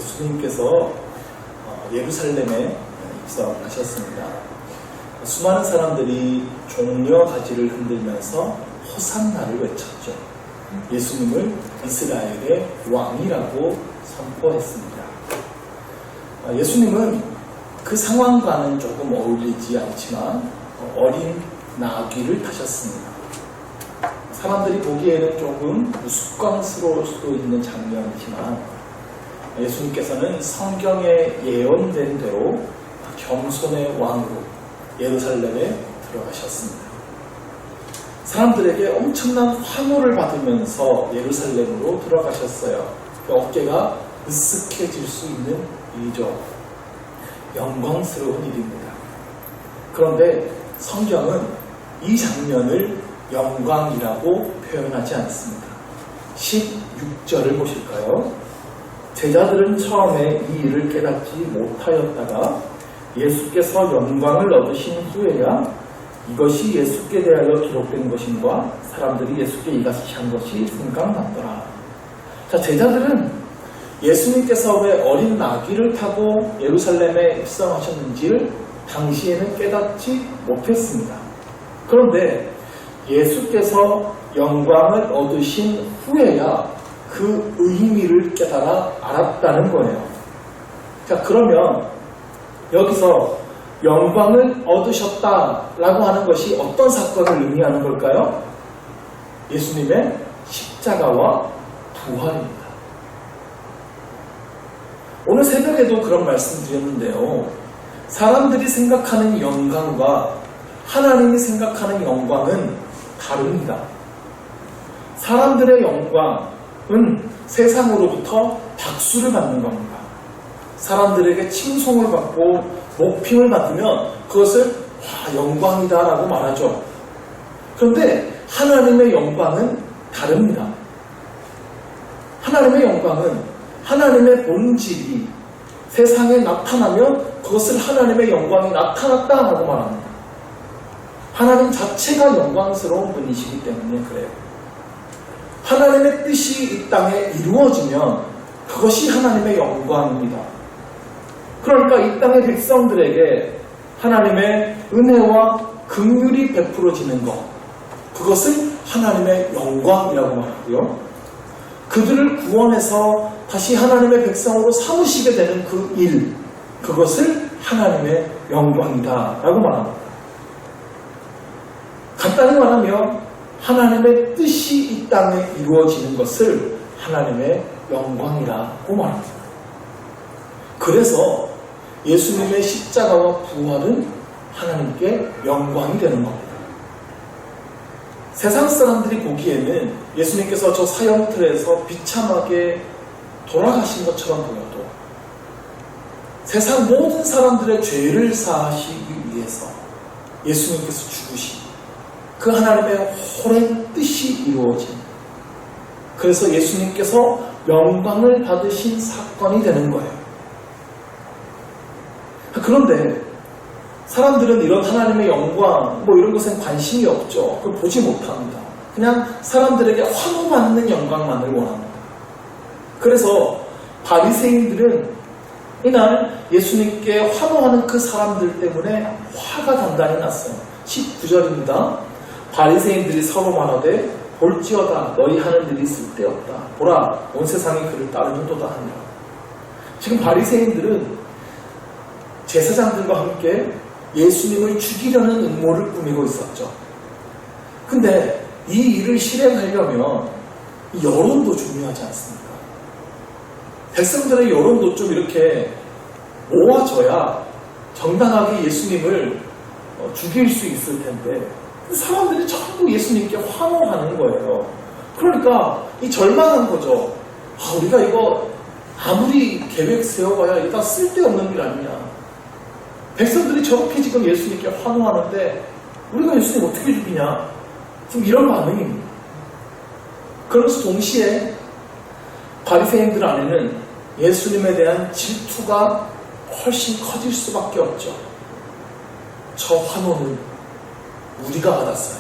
예수님께서 예루살렘에 입성하셨습니다. 수많은 사람들이 종려 가지를 흔들면서 호산나를 외쳤죠. 예수님을 이스라엘의 왕이라고 선포했습니다. 예수님은 그 상황과는 조금 어울리지 않지만 어린 나귀를 타셨습니다. 사람들이 보기에는 조금 우스꽝스러울 수도 있는 장면이지만 예수님께서는 성경에 예언된 대로 겸손의 왕으로 예루살렘에 들어가셨습니다. 사람들에게 엄청난 환호를 받으면서 예루살렘으로 들어가셨어요. 어깨가 으쓱해질 수 있는 일이죠. 영광스러운 일입니다. 그런데 성경은 이 장면을 영광이라고 표현하지 않습니다. 16절을 보실까요? 제자들은 처음에 이 일을 깨닫지 못하였다가 예수께서 영광을 얻으신 후에야 이것이 예수께 대하여 기록된 것인가 사람들이 예수께 이같이 한 것이 생각났더라. 자, 제자들은 예수님께서 왜 어린 나귀를 타고 예루살렘에 입성하셨는지를 당시에는 깨닫지 못했습니다. 그런데 예수께서 영광을 얻으신 후에야 그 의미를 깨달아 알았다는 거예요. 자, 그러면 여기서 영광을 얻으셨다라고 하는 것이 어떤 사건을 의미하는 걸까요? 예수님의 십자가와 부활입니다. 오늘 새벽에도 그런 말씀 드렸는데요. 사람들이 생각하는 영광과 하나님이 생각하는 영광은 다릅니다. 사람들의 영광은 세상으로부터 박수를 받는 겁니다. 사람들에게 칭송을 받고 높임을 받으면 그것을 영광이다 라고 말하죠. 그런데 하나님의 영광은 다릅니다. 하나님의 영광은 하나님의 본질이 세상에 나타나면 그것을 하나님의 영광이 나타났다 라고 말합니다. 하나님 자체가 영광스러운 분이시기 때문에 그래요. 하나님의 뜻이 이 땅에 이루어지면 그것이 하나님의 영광입니다. 그러니까 이 땅의 백성들에게 하나님의 은혜와 긍휼이 베풀어지는 것, 그것을 하나님의 영광이라고 말하고요. 그들을 구원해서 다시 하나님의 백성으로 삼으시게 되는 그 일, 그것을 하나님의 영광이다 라고 말합니다. 간단히 말하면 하나님의 뜻이 이 땅에 이루어지는 것을 하나님의 영광이라고 말합니다. 그래서 예수님의 십자가와 부활은 하나님께 영광이 되는 겁니다. 세상 사람들이 보기에는 예수님께서 저 사형틀에서 비참하게 돌아가신 것처럼 보여도 세상 모든 사람들의 죄를 사하시기 위해서 예수님께서 죽으신 그 하나님의 오랜 뜻이 이루어진, 그래서 예수님께서 영광을 받으신 사건이 되는 거예요. 그런데 사람들은 이런 하나님의 영광 이런 것엔 관심이 없죠. 그걸 보지 못합니다. 그냥 사람들에게 환호받는 영광만을 원합니다. 그래서 바리새인들은 이날 예수님께 환호하는 그 사람들 때문에 화가 단단히 났어요. 19절입니다. 바리새인들이 서로 말하되 볼지어다 너희 하는 일이 쓸데없다. 보라 온 세상이 그를 따르는도다 하니라. 지금 바리새인들은 제사장들과 함께 예수님을 죽이려는 음모를 꾸미고 있었죠. 근데 이 일을 실행하려면 여론도 중요하지 않습니까? 백성들의 여론도 좀 이렇게 모아져야 정당하게 예수님을 죽일 수 있을 텐데 사람들이 전부 예수님께 환호하는 거예요. 그러니까 이 절망한 거죠. 우리가 이거 아무리 계획 세워봐야 이거 다 쓸데없는 일 아니냐. 백성들이 저렇게 지금 예수님께 환호하는데 우리가 예수님 어떻게 죽이냐. 지금 이런 반응입니다. 그러면서 동시에 바리새인들 안에는 예수님에 대한 질투가 훨씬 커질 수밖에 없죠. 저 환호는 우리가 받았어야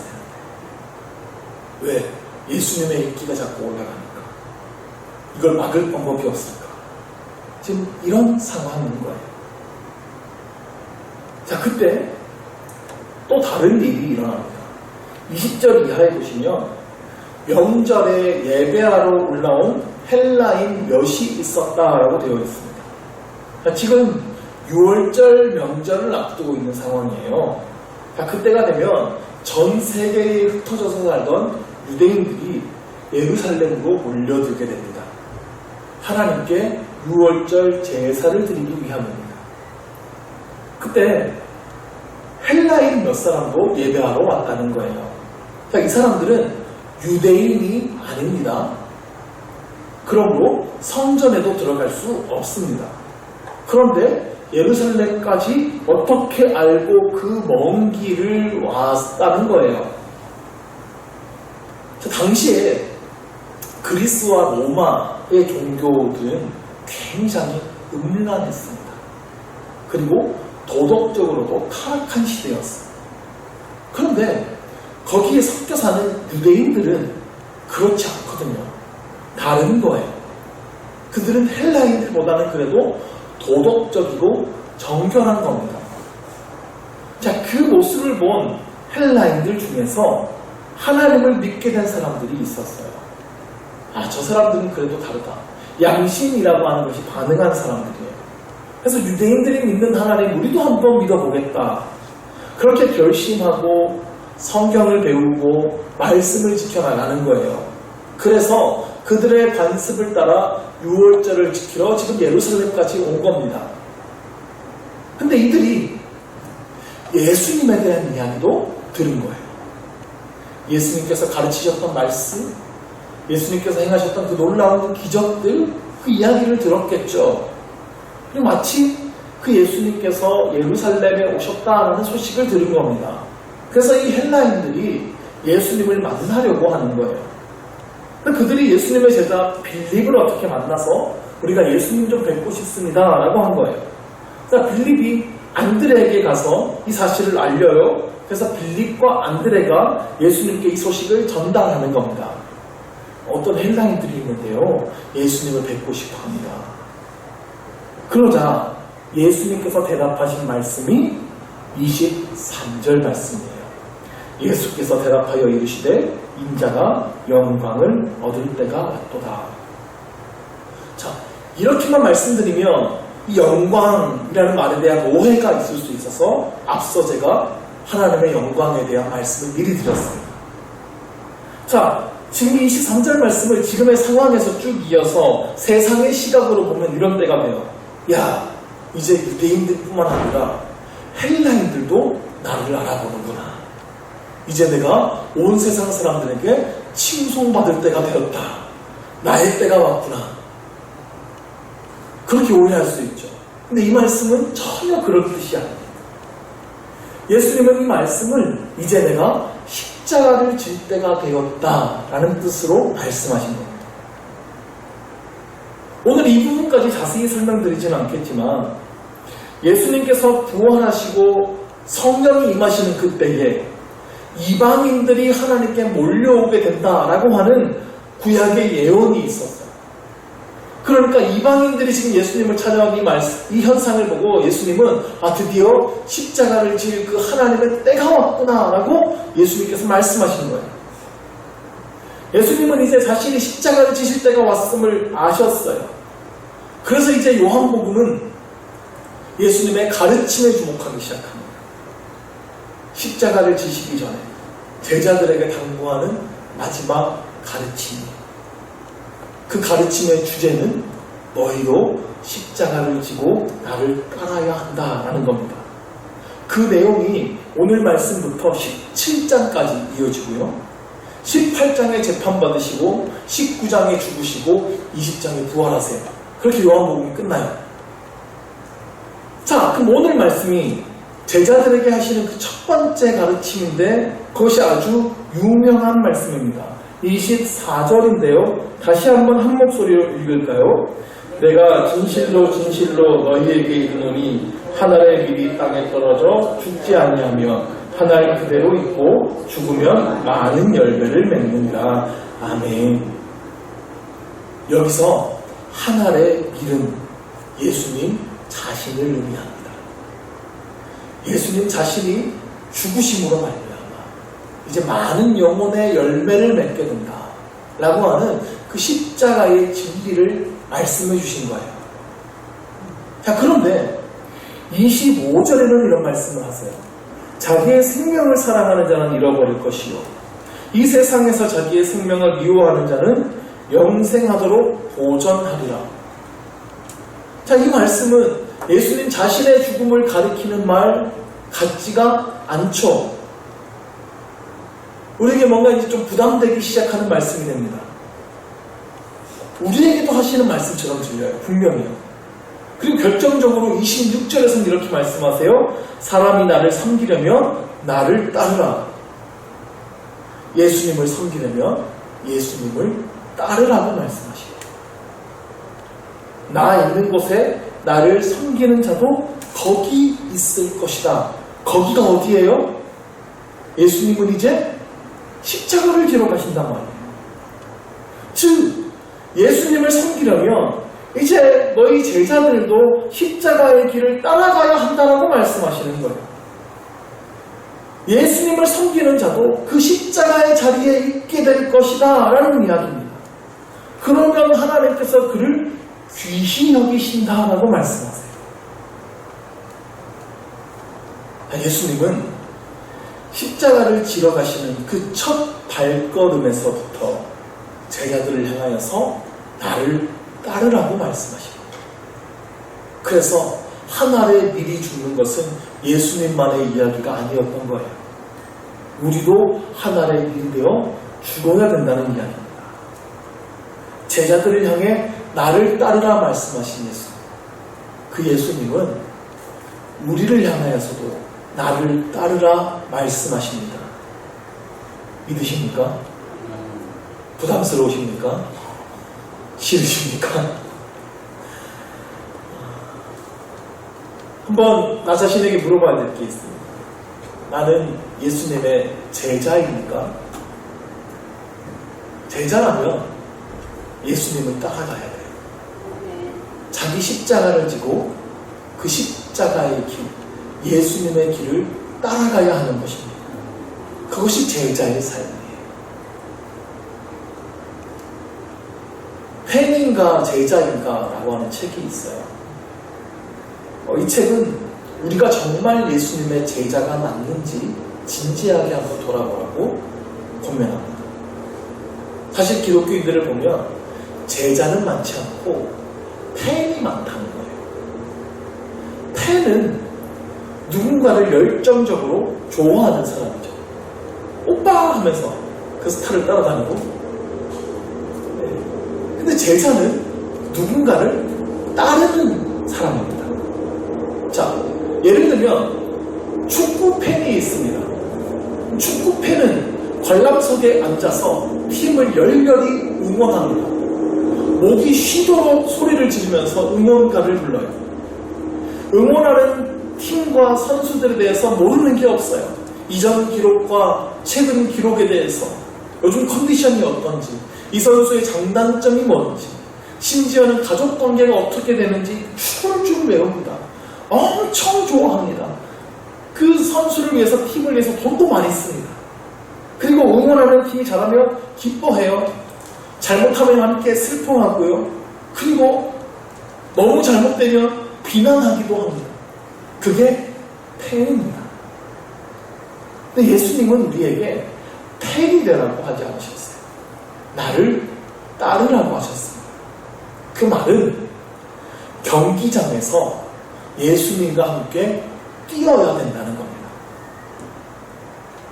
되는데 왜 예수님의 인기가 자꾸 올라가니까 이걸 막을 방법이 없을까. 지금 이런 상황인 거예요. 자, 그때 또 다른 일이 일어납니다. 20절 이하에 보시면 명절에 예배하러 올라온 헬라인 몇이 있었다라고 되어 있습니다. 자, 지금 6월절 명절을 앞두고 있는 상황이에요. 자, 그때가 되면 전 세계에 흩어져서 살던 유대인들이 예루살렘으로 몰려들게 됩니다. 하나님께 6월절 제사를 드리기 위함입니다. 그때 헬라인 몇 사람도 예배하러 왔다는 거예요. 자, 이 사람들은 유대인이 아닙니다. 그러므로 성전에도 들어갈 수 없습니다. 그런데 예루살렘까지 어떻게 알고 그 먼 길을 왔다는 거예요. 자, 당시에 그리스와 로마의 종교들은 굉장히 음란했습니다. 그리고 도덕적으로도 타락한 시대였어요. 그런데 거기에 섞여 사는 유대인들은 그렇지 않거든요. 다른 거예요. 그들은 헬라인들보다는 그래도 도덕적이고 정결한 겁니다. 자, 그 모습을 본 헬라인들 중에서 하나님을 믿게 된 사람들이 있었어요. 아, 저 사람들은 그래도 다르다. 양심이라고 하는 것이 가능한 사람들이에요. 그래서 유대인들이 믿는 하나님 우리도 한번 믿어보겠다. 그렇게 결심하고 성경을 배우고 말씀을 지켜나가는 거예요. 그래서 그들의 관습을 따라 6월절을 지키러 지금 예루살렘까지 온 겁니다. 근데 이들이 예수님에 대한 이야기도 들은 거예요. 예수님께서 가르치셨던 말씀, 예수님께서 행하셨던 그 놀라운 기적들, 그 이야기를 들었겠죠. 그리고 마치 그 예수님께서 예루살렘에 오셨다라는 소식을 들은 겁니다. 그래서 이 헬라인들이 예수님을 만나려고 하는 거예요. 그들이 예수님의 제자 빌립을 어떻게 만나서 우리가 예수님 좀 뵙고 싶습니다 라고 한 거예요. 자, 빌립이 안드레에게 가서 이 사실을 알려요. 그래서 빌립과 안드레가 예수님께 이 소식을 전달하는 겁니다. 어떤 헬라인들이 있는데요, 예수님을 뵙고 싶어 합니다. 그러자 예수님께서 대답하신 말씀이 23절 말씀이에요. 예수께서 대답하여 이르시되 인자가 영광을 얻을 때가 왔도다. 자, 이렇게만 말씀드리면 이 영광이라는 말에 대한 오해가 있을 수 있어서 앞서 제가 하나님의 영광에 대한 말씀을 미리 드렸습니다. 자, 지금 23절 말씀을 지금의 상황에서 쭉 이어서 세상의 시각으로 보면 이런 때가 돼요. 야, 이제 유대인들뿐만 아니라 헬라인들도 나를 알아보는구나. 이제 내가 온 세상 사람들에게 칭송받을 때가 되었다. 나의 때가 왔구나. 그렇게 오해할 수 있죠. 근데 이 말씀은 전혀 그런 뜻이 아닙니다. 예수님은 이 말씀을 이제 내가 십자가를 질 때가 되었다라는 뜻으로 말씀하신 겁니다. 오늘 이 부분까지 자세히 설명드리지는 않겠지만 예수님께서 부활하시고 성령이 임하시는 그때에 이방인들이 하나님께 몰려오게 된다라고 하는 구약의 예언이 있었어요. 그러니까 이방인들이 지금 예수님을 찾아온 이 현상을 보고 예수님은 드디어 십자가를 질 그 하나님의 때가 왔구나라고 예수님께서 말씀하시는 거예요. 예수님은 이제 자신이 십자가를 지실 때가 왔음을 아셨어요. 그래서 이제 요한복음은 예수님의 가르침에 주목하기 시작합니다. 십자가를 지시기 전에 제자들에게 당부하는 마지막 가르침이에요. 그 가르침의 주제는 너희도 십자가를 지고 나를 따라야 한다라는 겁니다. 그 내용이 오늘 말씀부터 17장까지 이어지고요. 18장에 재판받으시고 19장에 죽으시고 20장에 부활하세요. 그렇게 요한복음이 끝나요. 자, 그럼 오늘 말씀이 제자들에게 하시는 그 첫 번째 가르침인데 그것이 아주 유명한 말씀입니다. 24절인데요. 다시 한번 한 목소리로 읽을까요? 내가 진실로 진실로 너희에게 이르노니 한 알의 밀이 땅에 떨어져 죽지 아니하며 한 알 그대로 있고 죽으면 많은 열매를 맺는다. 아멘. 여기서 한 알의 밀은 예수님 자신을 의미합니다. 예수님 자신이 죽으심으로 말미암아 이제 많은 영혼의 열매를 맺게 된다 라고 하는 그 십자가의 진리를 말씀해 주신 거예요. 자, 그런데 25절에는 이런 말씀을 하세요. 자기의 생명을 사랑하는 자는 잃어버릴 것이요 이 세상에서 자기의 생명을 미워하는 자는 영생하도록 보전하리라. 자, 이 말씀은 예수님 자신의 죽음을 가리키는 말 같지가 않죠. 우리에게 뭔가 이제 좀 부담되기 시작하는 말씀이 됩니다. 우리에게도 하시는 말씀처럼 들려요. 분명히요. 그리고 결정적으로 26절에서는 이렇게 말씀하세요. 사람이 나를 섬기려면 나를 따르라. 예수님을 섬기려면 예수님을 따르라고 말씀하시고 나 있는 곳에 나를 섬기는 자도 거기 있을 것이다. 거기가 어디예요? 예수님은 이제 십자가를 지러 가신단 말이에요. 즉 예수님을 섬기려면 이제 너희 제자들도 십자가의 길을 따라가야 한다라고 말씀하시는 거예요. 예수님을 섬기는 자도 그 십자가의 자리에 있게 될 것이다 라는 이야기입니다. 그러면 하나님께서 그를 귀히 여기신다라고 말씀하세요. 예수님은 십자가를 지러 가시는 그 첫 발걸음에서부터 제자들을 향하여서 나를 따르라고 말씀하십니다. 그래서 한 알에 미리 죽는 것은 예수님만의 이야기가 아니었던 거예요. 우리도 한 알에 미리 되어 죽어야 된다는 이야기입니다. 제자들을 향해 나를 따르라 말씀하신 예수. 그 예수님은 우리를 향하여서도 나를 따르라 말씀하십니다. 믿으십니까? 부담스러우십니까? 싫으십니까? 한번 나 자신에게 물어봐야 될 게 있습니다. 나는 예수님의 제자입니까? 제자라면 예수님을 따라가야 돼요. 자기 십자가를 지고 그 십자가의 길, 예수님의 길을 따라가야 하는 것입니다. 그것이 제자의 삶이에요. 팬인가 제자인가 라고 하는 책이 있어요. 이 책은 우리가 정말 예수님의 제자가 맞는지 진지하게 한번 돌아보라고 권면합니다. 사실 기독교인들을 보면 제자는 많지 않고 팬이 많다는 거예요. 팬은 누군가를 열정적으로 좋아하는 사람이죠. 오빠 하면서 그 스타를 따라다니고. 근데 제자는 누군가를 따르는 사람입니다. 자, 예를 들면 축구 팬이 있습니다. 축구 팬은 관람석에 앉아서 팀을 열렬히 응원합니다. 목이 쉬도록 소리를 지르면서 응원가를 불러요. 응원하는 팀과 선수들에 대해서 모르는 게 없어요. 이전 기록과 최근 기록에 대해서 요즘 컨디션이 어떤지, 이 선수의 장단점이 뭔지, 심지어는 가족 관계가 어떻게 되는지 춤을 외웁니다. 엄청 좋아합니다. 그 선수를 위해서, 팀을 위해서 돈도 많이 씁니다. 그리고 응원하는 팀이 잘하면 기뻐해요. 잘못하면 함께 슬퍼하고요. 그리고 너무 잘못되면 비난하기도 합니다. 그게 팬입니다. 근데 예수님은 우리에게 팬이 되라고 하지 않으셨어요. 나를 따르라고 하셨습니다. 그 말은 경기장에서 예수님과 함께 뛰어야 된다는 겁니다.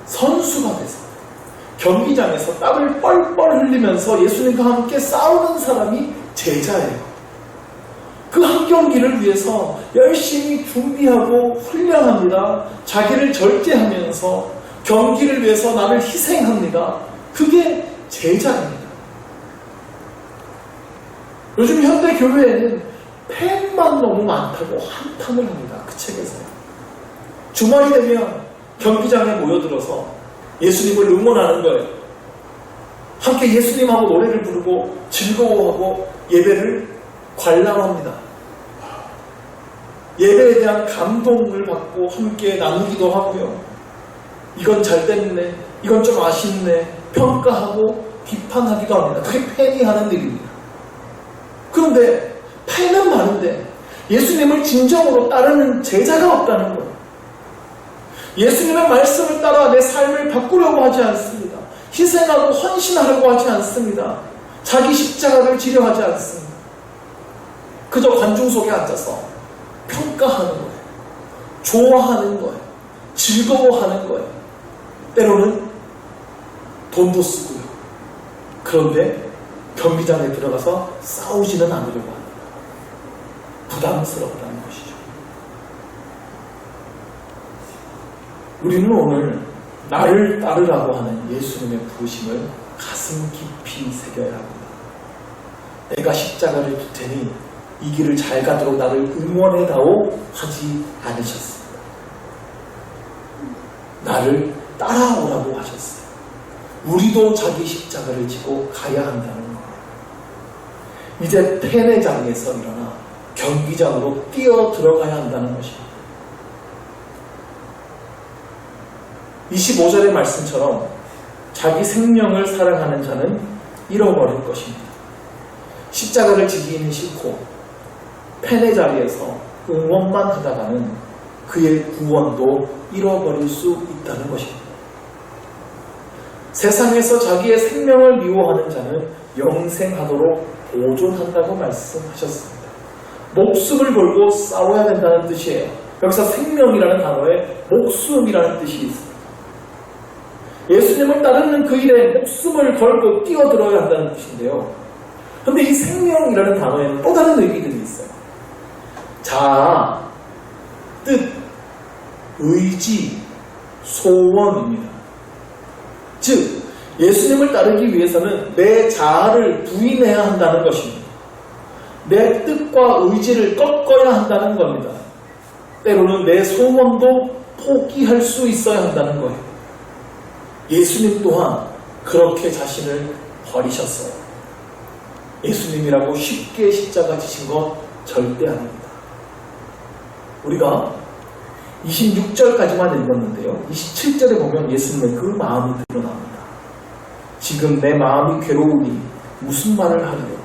선수가 돼서 경기장에서 땀을 뻘뻘 흘리면서 예수님과 함께 싸우는 사람이 제자예요. 그 한 경기를 위해서 열심히 준비하고 훈련합니다. 자기를 절제하면서 경기를 위해서 나를 희생합니다. 그게 제자입니다. 요즘 현대 교회에는 팬만 너무 많다고 한탄을 합니다. 그 책에서요. 주말이 되면 경기장에 모여들어서 예수님을 응원하는 거예요. 함께 예수님하고 노래를 부르고 즐거워하고 예배를 관람합니다. 예배에 대한 감동을 받고 함께 나누기도 하고요. 이건 잘 됐네, 이건 좀 아쉽네, 평가하고 비판하기도 합니다. 그게 팬이 하는 일입니다. 그런데 팬은 많은데 예수님을 진정으로 따르는 제자가 없다는 거예요. 예수님의 말씀을 따라 내 삶을 바꾸려고 하지 않습니다. 희생하고 헌신하려고 하지 않습니다. 자기 십자가를 지려 하지 않습니다. 그저 관중 속에 앉아서 평가하는 거예요. 좋아하는 거예요. 즐거워하는 거예요. 때로는 돈도 쓰고요. 그런데 경기장에 들어가서 싸우지는 않으려고 합니다. 부담스럽다는 것이죠. 우리는 오늘 나를 따르라고 하는 예수님의 부르심을 가슴 깊이 새겨야 합니다. 내가 십자가를 질 테니 이 길을 잘 가도록 나를 응원해다오 하지 않으셨습니다. 나를 따라오라고 하셨어요. 우리도 자기 십자가를 지고 가야 한다는 거예요. 이제 팬의 자리에서 일어나 경기장으로 뛰어 들어가야 한다는 것입니다. 25절의 말씀처럼 자기 생명을 사랑하는 자는 잃어버릴 것입니다. 십자가를 지기는 싫고 팬의 자리에서 응원만 하다가는 그의 구원도 잃어버릴 수 있다는 것입니다. 세상에서 자기의 생명을 미워하는 자는 영생하도록 보존한다고 말씀하셨습니다. 목숨을 걸고 싸워야 된다는 뜻이에요. 여기서 생명이라는 단어에 목숨이라는 뜻이 있습니다. 예수님을 따르는 그 일에 목숨을 걸고 뛰어들어야 한다는 뜻인데요. 그런데 이 생명이라는 단어에는 또 다른 의미들이 있어요. 자아, 뜻, 의지, 소원입니다. 즉, 예수님을 따르기 위해서는 내 자아를 부인해야 한다는 것입니다. 내 뜻과 의지를 꺾어야 한다는 겁니다. 때로는 내 소원도 포기할 수 있어야 한다는 거예요. 예수님 또한 그렇게 자신을 버리셨어요. 예수님이라고 쉽게 십자가 지신 것 절대 아닙니다. 우리가 26절까지만 읽었는데요. 27절에 보면 예수님의 그 마음이 드러납니다. 지금 내 마음이 괴로우니 무슨 말을 하리요?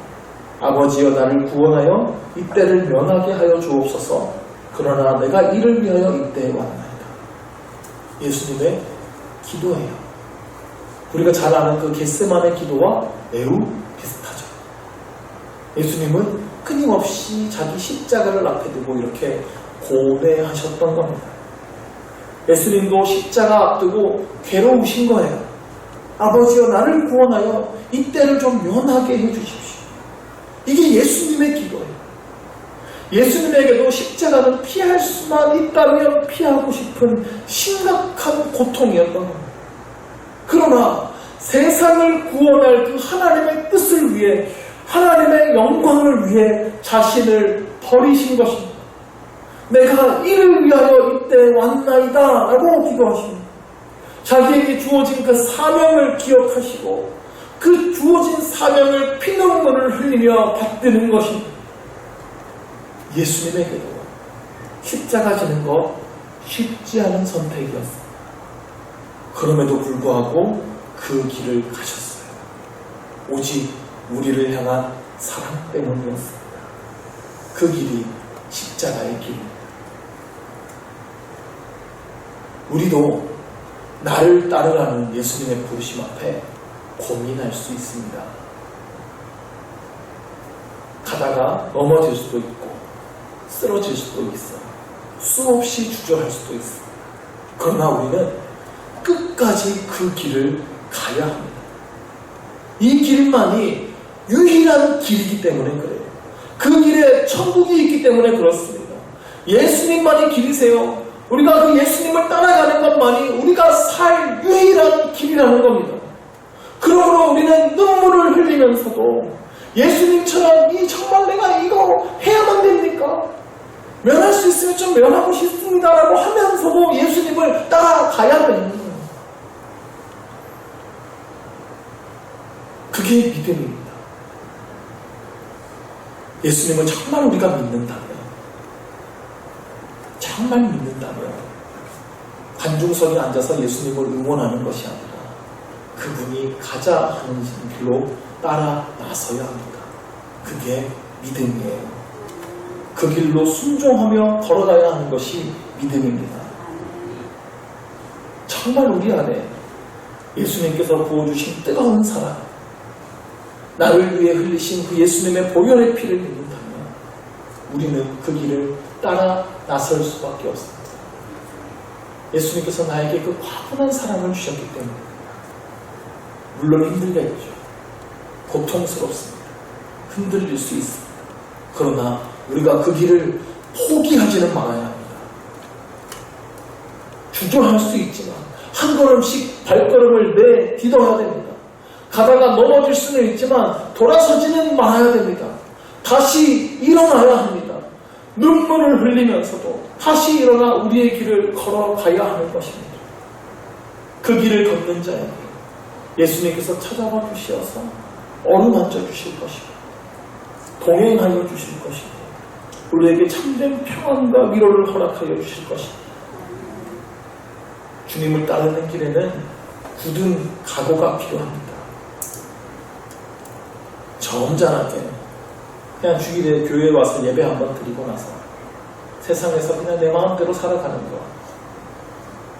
아버지여 나를 구원하여 이때를 면하게 하여 주옵소서. 그러나 내가 이를 위하여 이때에 왔나이다. 예수님의 기도예요. 우리가 잘 아는 그 겟세마네 기도와 매우 비슷하죠. 예수님은 끊임없이 자기 십자가를 앞에 두고 이렇게 고뇌하셨던 겁니다. 예수님도 십자가 앞두고 괴로우신 거예요. 아버지여 나를 구원하여 이때를 좀 면하게 해주십시오. 이게 예수님의 기도예요. 예수님에게도 십자가는 피할 수만 있다면 피하고 싶은 심각한 고통이었던 겁니다. 그러나 세상을 구원할 그 하나님의 뜻을 위해, 하나님의 영광을 위해 자신을 버리신 것입니다. 내가 이를 위하여 이때 왔나이다 라고 기도하십니다. 자기에게 주어진 그 사명을 기억하시고 그 주어진 사명을 피눈물을 흘리며 받드는 것입니다. 예수님에게도 십자가 지는 것 쉽지 않은 선택이었습니다. 그럼에도 불구하고 그 길을 가셨어요. 오직 우리를 향한 사랑 때문이었습니다. 그 길이 십자가의 길입니다. 우리도 나를 따르라는 예수님의 부르심 앞에 고민할 수 있습니다. 가다가 넘어질 수도 있고 쓰러질 수도 있어요. 수없이 주저할 수도 있습니다. 그러나 우리는 끝까지 그 길을 가야 합니다. 이 길만이 유일한 길이기 때문에 그래요. 그 길에 천국이 있기 때문에 그렇습니다. 예수님만이 길이세요. 우리가 그 예수님을 따라가는 것만이 우리가 살 유일한 길이라는 겁니다. 그러므로 우리는 눈물을 흘리면서도 예수님처럼 정말 내가 이거 해야만 됩니까? 면할 수 있으면 좀 면하고 싶습니다라고 하면서도 예수님을 따라가야 되는 거예요. 그게 믿음입니다. 예수님을 정말 우리가 믿는다면 정말 믿는다면 관중석에 앉아서 예수님을 응원하는 것이 아니라 그분이 가자 하는 길로 따라 나서야 합니다. 그게 믿음이에요. 그 길로 순종하며 걸어가야 하는 것이 믿음입니다. 정말 우리 안에 예수님께서 부어주신 뜨거운 사랑, 나를 위해 흘리신 그 예수님의 보혈의 피를 믿는다면 우리는 그 길을 따라 나설 수밖에 없습니다. 예수님께서 나에게 그 과분한 사랑을 주셨기 때문에 물론 힘들겠죠. 고통스럽습니다. 흔들릴 수 있습니다. 그러나 우리가 그 길을 포기하지는 말아야 합니다. 주저할 수 있지만 한 걸음씩 발걸음을 내딛어야 됩니다. 가다가 넘어질 수는 있지만 돌아서지는 말아야 됩니다. 다시 일어나야 합니다. 눈물을 흘리면서도 다시 일어나 우리의 길을 걸어가야 하는 것입니다. 그 길을 걷는 자에게 예수님께서 찾아와 주시어서 어루만져 주실 것이고 동행하여 주실 것이고 우리에게 참된 평안과 위로를 허락하여 주실 것입니다. 주님을 따르는 길에는 굳은 각오가 필요합니다. 점잖하게 그냥 주일에 교회에 와서 예배 한번 드리고 나서 세상에서 그냥 내 마음대로 살아가는 것,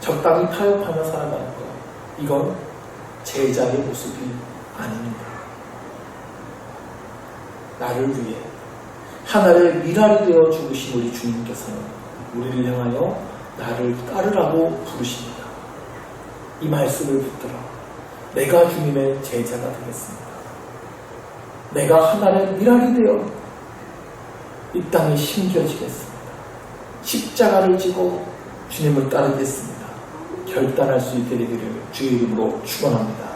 적당히 타협하며 살아가는 것, 이건 제자의 모습이 아닙니다. 나를 위해 하나의 미랄이 되어 죽으신 우리 주님께서는 우리를 향하여 나를 따르라고 부르십니다. 이 말씀을 붙들어 내가 주님의 제자가 되겠습니다. 내가 하나의 미랄이 되어 이 땅에 심겨지겠습니다. 십자가를 지고 주님을 따르겠습니다. 결단할 수 있게 되기를 주의 이름으로 축원합니다.